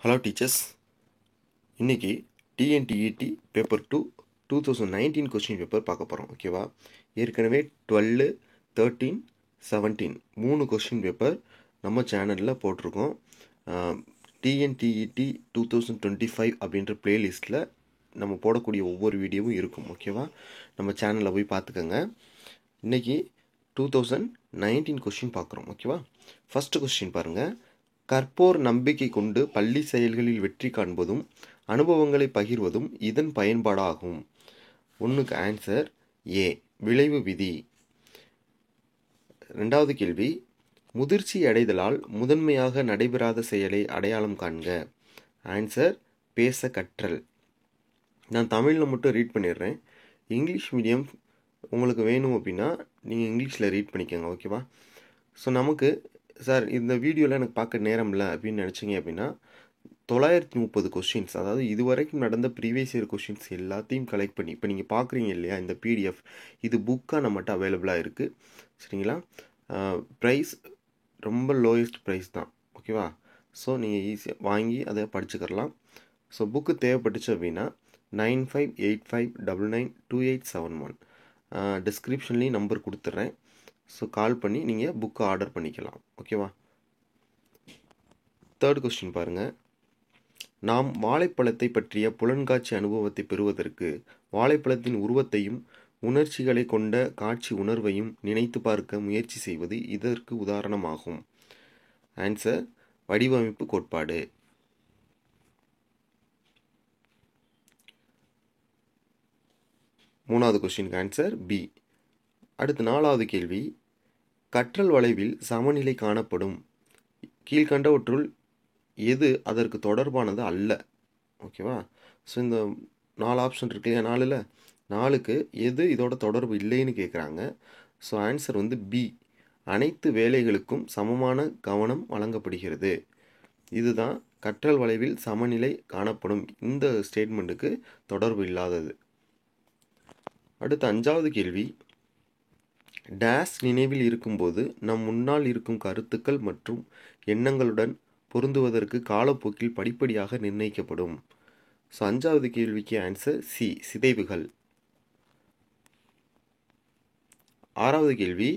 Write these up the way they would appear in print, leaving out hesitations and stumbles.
Hello teachers, இன்றைக்கி TNTET paper 2 2019 question paper பார்க்க போகிறோம். ஓகேவா? ஏற்கனவே 12, 13, 17 3 கொஸ்டின் பேப்பர் நம்ம சேனலில் போட்டிருக்கோம். டிஎன்டிஇடி 2025 அப்படின்ற பிளேலிஸ்ட்டில் நம்ம போடக்கூடிய ஒவ்வொரு வீடியோவும் இருக்கும். ஓகேவா? நம்ம சேனலில் போய் பார்த்துக்கோங்க. இன்றைக்கி 2019 கொஸ்டின் பார்க்குறோம். ஓகேவா? ஃபஸ்ட்டு கொஸ்டின் பாருங்கள். கற்போர் நம்பிக்கை கொண்டு பள்ளி செயல்களில் வெற்றி காண்பதும் அனுபவங்களை பகிர்வதும் இதன் பயன்பாடாகும். ஒன்றுக்கு ஆன்சர் ஏ, விளைவு விதி. ரெண்டாவது கேள்வி, முதிர்ச்சி அடைதலால் முதன்மையாக நடைபெறாத செயலை அடையாளம் காண்க. ஆன்சர் பேச கற்றல். நான் தமிழில் மட்டும் ரீட் பண்ணிடுறேன். இங்கிலீஷ் மீடியம் உங்களுக்கு வேணும் அப்படின்னா நீங்கள் இங்கிலீஷில் ரீட் பண்ணிக்கோங்க. ஓகேவா? ஸோ நமக்கு சார் இந்த வீடியோவில் எனக்கு பார்க்க நேரம் இல்லை அப்படின்னு நினச்சிங்க அப்படின்னா 930 கொஸ்டின்ஸ், அதாவது இதுவரைக்கும் நடந்த ப்ரீவியஸ் இயர் கொஸ்டின்ஸ் எல்லாத்தையும் கலெக்ட் பண்ணி இப்போ நீங்கள் பார்க்குறீங்க இல்லையா, இந்த பிடிஎஃப் இது புக்காக நம்மகிட்ட அவைலபிளாக இருக்குது. சரிங்களா? ப்ரைஸ் ரொம்ப லோயஸ்ட் ப்ரைஸ் தான். ஓகேவா? ஸோ நீங்கள் ஈஸியாக வாங்கி அதை படிச்சுக்கலாம். ஸோ புக்கு தேவைப்பட்டுச்சு அப்படின்னா 9585992871 டிஸ்கிரிப்ஷன்லேயும் நம்பர் கொடுத்துட்றேன். ஸோ கால் பண்ணி நீங்கள் புக்கை ஆர்டர் பண்ணிக்கலாம். ஓகேவா? தேர்ட் கொஸ்டின் பாருங்கள். நாம் வாழைப்பழத்தை பற்றிய புலன்காட்சி அனுபவத்தை பெறுவதற்கு வாழைப்பழத்தின் உருவத்தையும் உணர்ச்சிகளை கொண்ட காட்சி உணர்வையும் நினைத்து பார்க்க முயற்சி செய்வது இதற்கு உதாரணமாகும். ஆன்சர் வடிவமைப்பு கோட்பாடு. மூணாவது கொஸ்டினுக்கு ஆன்சர் பி. அடுத்து நாலாவது கேள்வி, கற்றல் வளைவில் சமநிலை காணப்படும். கீழ்கண்டவற்றுள் எது அதற்கு தொடர்பானது அல்ல? ஓகேவா? ஸோ இந்த 4 ஆப்ஷன் இருக்கு இல்லையா, 4ல் 4க்கு எது இதோட தொடர்பு இல்லைன்னு கேட்குறாங்க. ஸோ ஆன்சர் வந்து பி, அனைத்து வேலைகளுக்கும் சமமான கவனம் வழங்கப்படுகிறது. இதுதான் கற்றல் வளைவில் சமநிலை காணப்படும் இந்த ஸ்டேட்மெண்ட்டுக்கு தொடர்பு இல்லாதது. அடுத்த 5வது கேள்வி, டேஸ் நினைவில் இருக்கும்போது நம் முன்னால் இருக்கும் கருத்துக்கள் மற்றும் எண்ணங்களுடன் பொருந்துவதற்கு காலப்போக்கில் படிப்படியாக நிர்ணயிக்கப்படும். ஸோ 5வது கேள்விக்கு ஆன்சர் சி, சிதைவுகள். 6வது கேள்வி,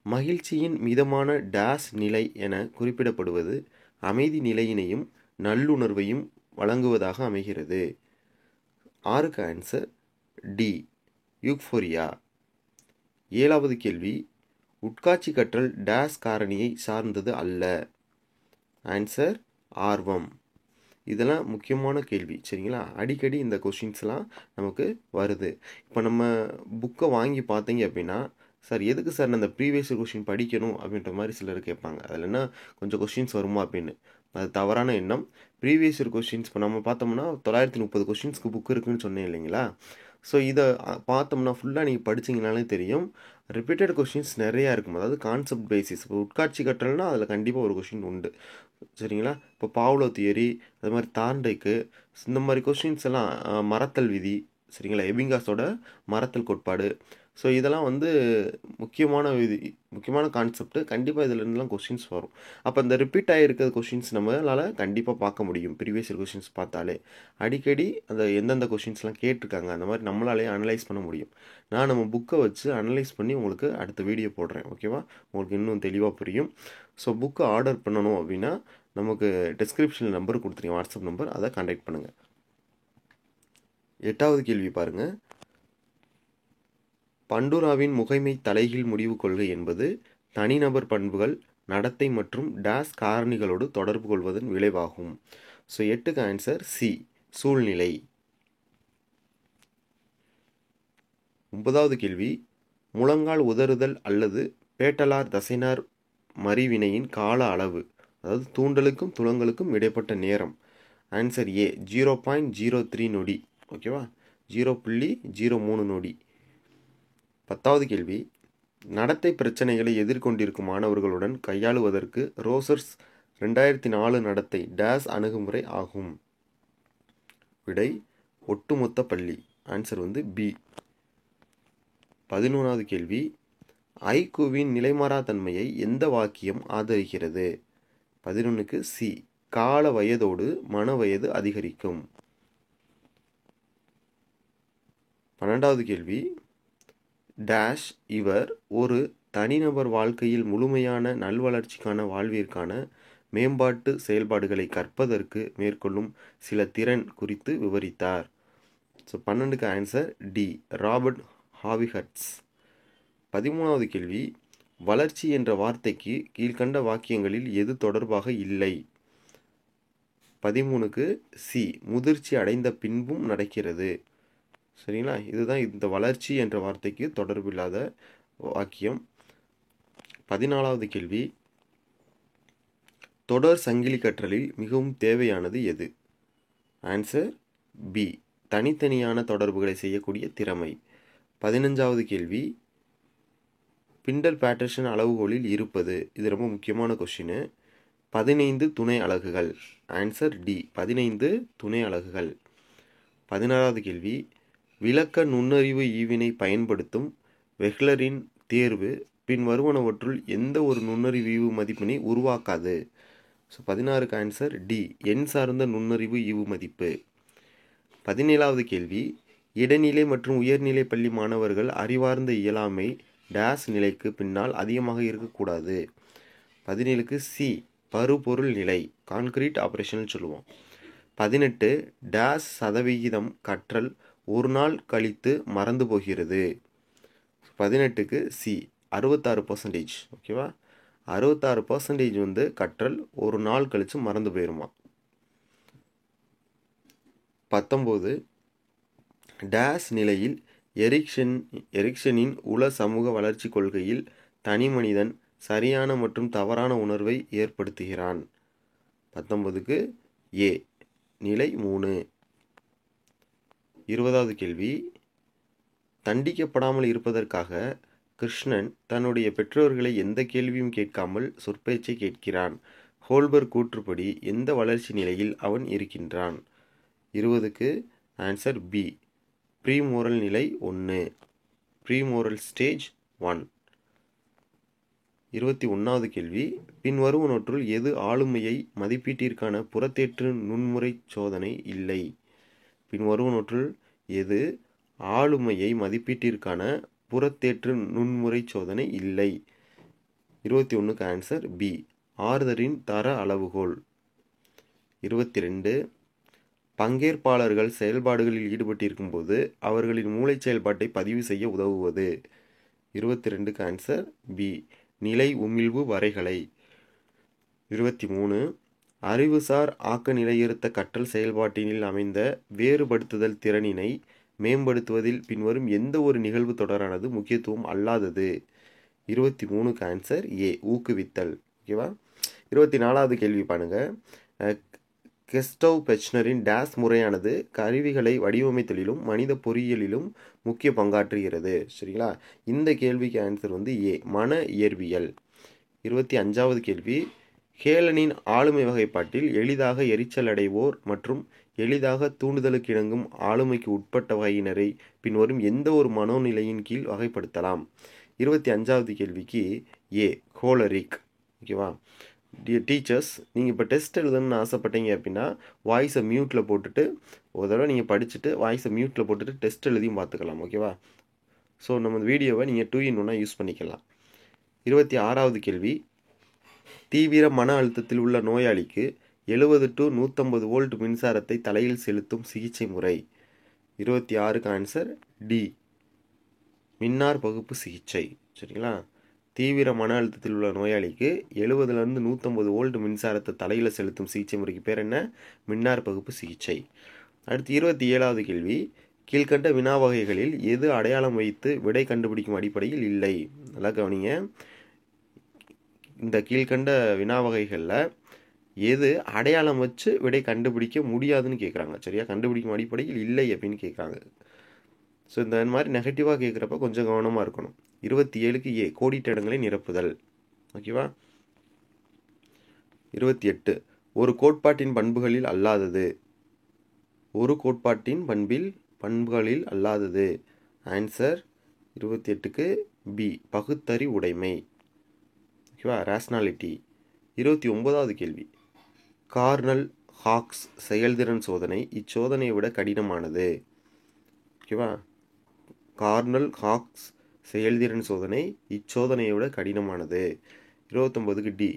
மகிழ்ச்சியின் மிதமான டேஸ் நிலை என குறிப்பிடப்படுவது அமைதி நிலையினையும் நல்லுணர்வையும் வழங்குவதாக அமைகிறது. 6க்கு ஆன்சர் டி, யூஃபோரியா. 7வது கேள்வி, உட்காட்சி கற்றல் டேஸ் காரணியை சார்ந்தது அல்ல. ஆன்சர் ஆர்வம். இதெல்லாம் முக்கியமான கேள்வி. சரிங்களா? அடிக்கடி இந்த கொஷின்ஸ்லாம் நமக்கு வருது. இப்போ நம்ம புக்கை வாங்கி பார்த்தீங்க அப்படின்னா, சார் எதுக்கு சார் நான் இந்த ப்ரீவியஸ் கொஷின் படிக்கணும் அப்படின்ற மாதிரி சிலர் கேட்பாங்க. அதில் என்ன கொஞ்சம் கொஷின்ஸ் வருமா அப்படின்னு. அது தவறான எண்ணம். ப்ரீவியஸ் இயர் கொஷின்ஸ் இப்போ நம்ம பார்த்தோம்னா 930 கொஷின்ஸ்க்கு புக் இருக்குதுன்னு சொன்னேன் இல்லைங்களா? ஸோ இதை பார்த்தோம்னா ஃபுல்லாக நீங்கள் படிச்சிங்கனாலே தெரியும், ரிப்பீட்டட் கொஷின்ஸ் நிறையா இருக்கும். அதாவது கான்செப்ட் பேசிஸ். இப்போ உட்காட்சி கற்றல்னால் அதில் கண்டிப்பாக ஒரு கொஷின் உண்டு. சரிங்களா? இப்போ பாவ்லோ தியரி, அது மாதிரி தாண்டைக்கு, இந்த மாதிரி கொஷின்ஸ் எல்லாம் மரத்தல் விதி, சரிங்களா, எபிங்காஸோட மரத்தல் கோட்பாடு. ஸோ இதெல்லாம் வந்து முக்கியமான விதி, முக்கியமான கான்செப்ட். கண்டிப்பாக இதிலேருந்துலாம் கொஷின்ஸ் வரும். அப்போ இந்த ரிப்பீட் ஆகிருக்கிற கொஷின்ஸ் நம்மளால் கண்டிப்பாக பார்க்க முடியும். ப்ரீவியஸ் இயர் கொஷின்ஸ் பார்த்தாலே அடிக்கடி அந்த எந்தெந்த கொஷின்ஸ்லாம் கேட்டிருக்காங்க அந்த மாதிரி நம்மளாலே அனலைஸ் பண்ண முடியும். நான் நம்ம புக்கை வச்சு அனலைஸ் பண்ணி உங்களுக்கு அடுத்த வீடியோ போடுறேன். ஓகேவா? உங்களுக்கு இன்னும் தெளிவாக புரியும். ஸோ புக்கை ஆர்டர் பண்ணணும் அப்படின்னா நமக்கு டிஸ்கிரிப்ஷனில் நம்பர் கொடுத்துருங்க, வாட்ஸ்அப் நம்பர், அதை கான்டாக்ட் பண்ணுங்கள். 8வது கேள்வி பாருங்கள். பண்டுராவின் முகைமை தலைகீழ் முடிவு கொள்கை என்பது தனிநபர் பண்புகள், நடத்தை மற்றும் டேஸ் காரணிகளோடு தொடர்பு கொள்வதன் விளைவாகும். ஸோ 8க்கு ஆன்சர் சி, சூழ்நிலை. 9வது கேள்வி, முழங்கால் உதறுதல் அல்லது பேட்டலார் தசைனார் மறிவினையின் கால அளவு, அதாவது தூண்டலுக்கும் துலங்கலுக்கும் இடைப்பட்ட நேரம். ஆன்சர் ஏ, 0.03 நொடி. ஓகேவா? 0.03 நொடி. 10வது கேள்வி, நடத்தை பிரச்சனைகளை எதிர்கொண்டிருக்கும் மாணவர்களுடன் கையாளுவதற்கு ரோசர்ஸ் 2004 நடத்தை டேஸ் அணுகுமுறை ஆகும். விடை ஒட்டுமொத்த பள்ளி. ஆன்சர் வந்து பி. 11வது கேள்வி, ஐக்கூவின் நிலைமாறா தன்மையை எந்த வாக்கியம் ஆதரிக்கிறது? 11க்கு சி, கால வயதோடு மன வயது அதிகரிக்கும். 12வது கேள்வி, டேஷ் இவர் ஒரு தனிநபர் வாழ்க்கையில் முழுமையான நல்வளர்ச்சிக்கான வாழ்விற்கான மேம்பாட்டு செயல்பாடுகளை கற்பதற்கு மேற்கொள்ளும் சில திறன் குறித்து விவரித்தார். ஸோ 12க்கு ஆன்சர் டி, ராபர்ட் ஹாவிஹட்ஸ். 13வது கேள்வி, வளர்ச்சி என்ற வார்த்தைக்கு கீழ்கண்ட வாக்கியங்களில் எது தொடர்பாக இல்லை? 13க்கு சி, முதிர்ச்சி அடைந்த பின்பும் நடக்கிறது. சரிங்களா, இதுதான் இந்த வளர்ச்சி என்ற வார்த்தைக்கு தொடர்பில்லாத வாக்கியம். 14வது கேள்வி, தொடர் சங்கிலி கற்றலில் மிகவும் தேவையானது எது? ஆன்சர் பி, தனித்தனியான தொடர்புகளை செய்யக்கூடிய திறமை. 15வது கேள்வி, பிண்டல் பேட்டர்சன் அளவுகோலில் இருப்பது, இது ரொம்ப முக்கியமான கொஸ்டின், 15 துணை அலகுகள். ஆன்சர் டி, 15 துணை அலகுகள். 16வது கேள்வி, விளக்க நுண்ணறிவு ஈவினை பயன்படுத்தும் வெஹ்லரின் தேர்வு பின் வருவனவற்றுள் எந்த ஒரு நுண்ணறிவு ஈவு மதிப்பினை உருவாக்காது? ஸோ 16க்கு ஆன்சர் டி, எண் சார்ந்த நுண்ணறிவு ஈவு மதிப்பு. 17வது கேள்வி, இடைநிலை மற்றும் உயர்நிலை பள்ளி மாணவர்கள் அறிவார்ந்த இயலாமை டேஸ் நிலைக்கு பின்னால் அதிகமாக இருக்கக்கூடாது. 17க்கு சி, பருப்பொருள் நிலை, கான்கிரீட் ஆப்ரேஷன் சொல்லுவோம். 18 டேஸ் சதவிகிதம் கற்றல் ஒரு நாள் கழித்து மறந்து போகிறது. 18க்கு சி, 66%. ஓகேவா, 66% வந்து கற்றல் ஒரு நாள் கழித்து மறந்து போயிருமா. 19 டேஸ் நிலையில் எரிக்சனின் உள சமூக வளர்ச்சி கொள்கையில் தனி மனிதன் சரியான மற்றும் தவறான உணர்வை ஏற்படுத்துகிறான். 19க்கு ஏ, நிலை 3. 20வது கேள்வி, தண்டிக்கப்படாமல் இருப்பதற்காக கிருஷ்ணன் தன்னுடைய பெற்றோர்களை எந்த கேள்வியும் கேட்காமல் சொற்பேச்சை கேட்கிறான். ஹோல்பர்க் கூற்றுப்படி எந்த வளர்ச்சி நிலையில் அவன் இருக்கின்றான்? 20க்கு ஆன்சர் பி, ப்ரீமோரல் நிலை 1, ப்ரீமோரல் ஸ்டேஜ் 1. 21வது கேள்வி, பின்வருவனவற்றுள் எது ஆளுமையை மதிப்பீட்டிற்கான புறத்தேற்று நுண்முறை சோதனை இல்லை? பின்வருவனவற்றுள் எது ஆளுமையை மதிப்பீட்டிற்கான புறத்தேற்று நுண்முறை சோதனை இல்லை? 21க்கு ஆன்சர் பி, ஆர்தரின் தர அளவுகோல். 22 பங்கேற்பாளர்கள் செயல்பாடுகளில் ஈடுபட்டிருக்கும் போது அவர்களின் மூளை செயல்பாட்டை பதிவு செய்ய உதவுவது. 22க்கு ஆன்சர் பி, நிலை உமிழ்வு வரைகலை. 23 அறிவுசார் ஆக்க நிலையிருத்த கற்றல் செயல்பாட்டினில் அமைந்த வேறுபடுத்துதல் திறனினை மேம்படுத்துவதில் பின்வரும் எந்த ஒரு நிகழ்வு தொடரானது முக்கியத்துவம் அல்லாதது? 23க்கு ஆன்சர் ஏ, ஊக்குவித்தல். ஓகேவா. 24வது கேள்வி பாருங்க, கெஸ்டவ் பெச்னரின் டேஸ் முறையானது கருவிகளை வடிவமைத்தலிலும் மனித பொறியியலிலும் முக்கிய பங்காற்றுகிறது. சரிங்களா, இந்த கேள்விக்கு ஆன்சர் வந்து ஏ, மன இயற்பியல். 25வது கேள்வி, ஹேலனின் ஆளுமை வகைப்பாட்டில் எளிதாக எரிச்சல் அடைவோர் மற்றும் எளிதாக தூண்டுதலுக்கு இணங்கும் ஆளுமைக்கு உட்பட்ட வகையினரை பின்வரும் எந்த ஒரு மனோநிலையின் கீழ் வகைப்படுத்தலாம்? 25வது கேள்விக்கு ஏ, கோலரிக். ஓகேவா. டீச்சர்ஸ், நீங்கள் இப்போ டெஸ்ட் எழுதணும்னு ஆசைப்பட்டீங்க அப்படின்னா வாய்ஸை மியூட்டில் போட்டுட்டு ஒரு தடவை நீங்கள் படிச்சுட்டு வாய்ஸை மியூட்டில் போட்டுட்டு டெஸ்ட் எழுதியும் பார்த்துக்கலாம். ஓகேவா. ஸோ நம்ம வீடியோவை நீங்கள் 2-in-1 யூஸ் பண்ணிக்கலாம். 26வது கேள்வி, தீவிர மன அழுத்தத்தில் உள்ள நோயாளிக்கு 70 to 150 வோல்ட் மின்சாரத்தை தலையில் செலுத்தும் சிகிச்சை முறை. 26க்கு ஆன்சர் டி, மின்னார் பகுப்பு சிகிச்சை. சரிங்களா, தீவிர மன அழுத்தத்தில் உள்ள நோயாளிக்கு 70லேருந்து 150 வோல்ட் மின்சாரத்தை தலையில் செலுத்தும் சிகிச்சை முறைக்கு பேர் என்ன? மின்னார் பகுப்பு சிகிச்சை. அடுத்து 27வது கேள்வி, கீழ்கண்ட வினா வகைகளில் எது அடையாளம் வைத்து விடை கண்டுபிடிக்கும் அடிப்படையில் இல்லை? நல்லா கவனிங்க, இந்த கீழ்கண்ட வினா வகைகளில் எது அடையாளம் வச்சு விடை கண்டுபிடிக்க முடியாதுன்னு கேட்குறாங்க. சரியா, கண்டுபிடிக்கும் அடிப்படையில் இல்லை அப்படின்னு கேட்குறாங்க. ஸோ இந்த மாதிரி நெகட்டிவாக கேட்குறப்ப கொஞ்சம் கவனமாக இருக்கணும். 27க்கு ஏ, கோடிட்ட இடங்களை நிரப்புதல். ஓகேவா. 28 ஒரு கோட்பாட்டின் பண்புகளில் அல்லாதது. ஒரு கோட்பாட்டின் பண்புகளில் அல்லாதது. ஆன்சர் 28க்கு பி, பகுத்தறி உடைமை. ஓகேவா, ரேஷ்னாலிட்டி. 29வது கேள்வி, கார்னல் ஹாக்ஸ் செயல்திறன் சோதனை இச்சோதனையை விட கடினமானது. ஓகேவா? கார்னல் ஹாக்ஸ் செயல்திறன் சோதனை இச்சோதனையை விட கடினமானது. 29க்கு டி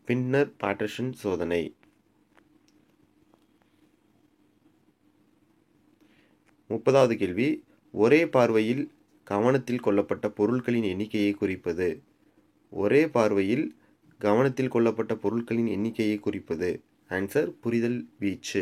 பின்னர் பாட்டர்சன் சோதனை. 30வது கேள்வி, ஒரே பார்வையில் கவனத்தில் கொள்ளப்பட்ட பொருட்களின் எண்ணிக்கையை குறிப்பது. ஒரே பார்வையில் கவனத்தில் கொள்ளப்பட்ட பொருட்களின் எண்ணிக்கையை குறிப்பது. ஆன்சர் புரிதல் வீச்சு.